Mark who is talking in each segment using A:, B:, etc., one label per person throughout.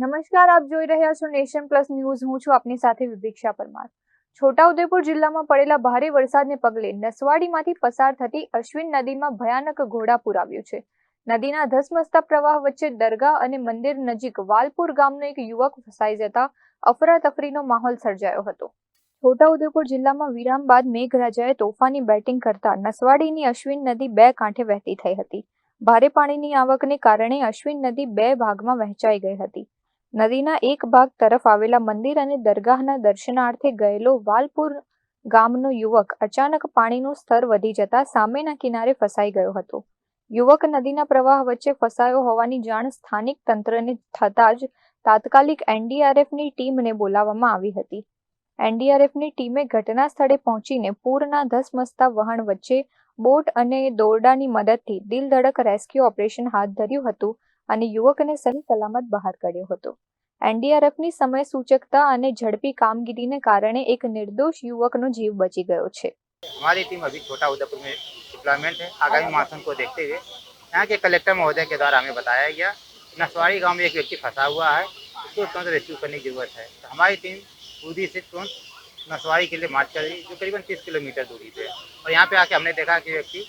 A: નમસ્કાર, આપ જોઈ રહ્યા છો નેશન પ્લસ ન્યૂઝ. હું છું આપની સાથે વિભીક્ષા પરમાર. છોટાઉદેપુર જિલ્લામાં પડેલા ભારે વરસાદને પગલે નસવાડીમાંથી પસાર થતી અશ્વિન નદીમાં ભયાનક ઘોડાપૂર આવ્યું છે. નદીના ધસમસતા પ્રવાહ વચ્ચે દરગાહ અને મંદિર નજીક વાલપુર ગામનો એક યુવક ફસાઈ જતા અફરાતફરીનો માહોલ સર્જાયો હતો. છોટાઉદેપુર જિલ્લામાં વિરામ બાદ મેઘરાજાએ તોફાની બેટિંગ કરતા નસવાડીની અશ્વિન નદી બે કાંઠે વહેતી થઈ હતી. ભારે પાણીની આવકને કારણે અશ્વિન નદી બે ભાગમાં વહેંચાઈ ગઈ હતી. નદીના એક ભાગ તરફ આવેલા મંદિર અને દરગાહના દર્શનાર્થે ગયેલો વાલપુર ગામનો યુવક અચાનક પાણીનું સ્તર વધી જતા સામેના કિનારે ફસાઈ ગયો હતો. યુવક નદીના પ્રવાહ વચ્ચે ફસાયો હોવાની જાણ સ્થાનિક તંત્રને થતાં જ તાત્કાલિક એનડીઆરએફની ટીમને બોલાવવામાં આવી હતી. એનડીઆરએફની ટીમે ઘટના સ્થળે પહોંચીને પૂરના ધસમસતા વહાણ વચ્ચે બોટ અને દોરડાની મદદથી દિલધડક રેસ્ક્યુ ઓપરેશન હાથ ધર્યું હતું અને યુવકને સહી સલામત બહાર કાઢ્યો હતો. એનડીઆરએફની સમય સૂચકતા અને ઝડપી કામગીરીને કારણે એક નિર્દોષ યુવકનો જીવ બચી ગયો છે.
B: हमारी टीम अभी छोटाउदेपुर में डिप्लॉयमेंट है। आगामी मानसून को देखते हुए यहाँ के कलेक्टर महोदय के द्वारा हमें बताया गया नसवाड़ी गांव में एक व्यक्ति फंसा हुआ है, उसको तुरंत रेस्क्यू करने की जरूरत है। तो हमारी टीम बूंदी से तुरंत नसवाड़ी के लिए मार्च कर रही, जो करीबन 30 किलोमीटर दूरी पे है। और यहाँ पे आके हमने देखा कि व्यक्ति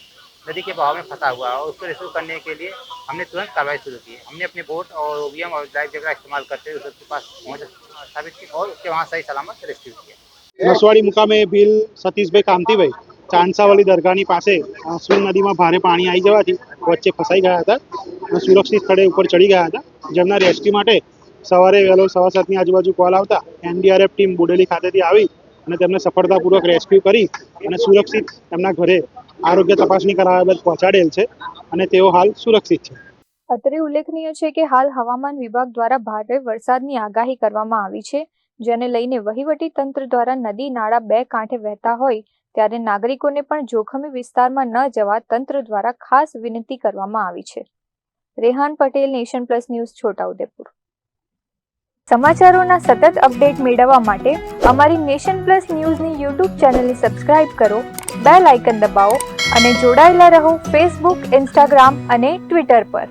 B: नदी के बहाव में फंसा हुआ है और उसको रेस्क्यू करने के लिए हमने तुरंत कार्रवाई शुरू की। हमने अपनी बोट और ओबीएम और लाइफ जैकेट इस्तेमाल करते हुए उसके पास पहुँच स्थापित की और उसके वहाँ सही सलामत रेस्क्यू किया।
C: નસવાડી મુકામે ભીલ સતીશભાઈ કામતીભાઈ ચાંસાવાલી દરગાહની પાસે અશ્વિન નદીમાં ભારે પાણી આવી જવાથી વચ્ચે ફસાઈ ગયા હતા અને સુરક્ષિત સ્થળે ઉપર ચડી ગયા હતા, જેમના રેસ્ક્યુ માટે સવારે વહેલો 7:15ની આજુબાજુ કોલ આવતા એનડીઆરએફ ટીમ બોડેલી ખાતેથી આવી અને તેમને સફળતાપૂર્વક રેસ્ક્યુ કરી અને સુરક્ષિત તેમના ઘરે આરોગ્ય તપાસણી કરાવ્યા બાદ પહોંચાડેલ છે અને તેઓ હાલ સુરક્ષિત છે.
A: અત્રે ઉલ્લેખનીય છે કે હાલ હવામાન વિભાગ દ્વારા ભારે વરસાદની આગાહી કરવામાં આવી છે, જેને લઈને વહીવટી તંત્ર દ્વારા નદી નાળા બે કાંઠે વહેતા હોય ત્યારે નાગરિકોને પણ જોખમી વિસ્તારમાં ન જવા તંત્ર દ્વારા ખાસ વિનંતી કરવામાં આવી છે. Rehan Patel, nation plus news, Chhotaudepur. સમાચારોના સતત અપડેટ મેળવવા માટે અમારી નેશન પ્લસ ન્યૂઝની યુટ્યુબ ચેનલને સબસ્ક્રાઇબ કરો, બેલ આઇકન દબાવો અને જોડાયેલા રહો ફેસબુક, ઇન્સ્ટાગ્રામ અને ટ્વિટર પર.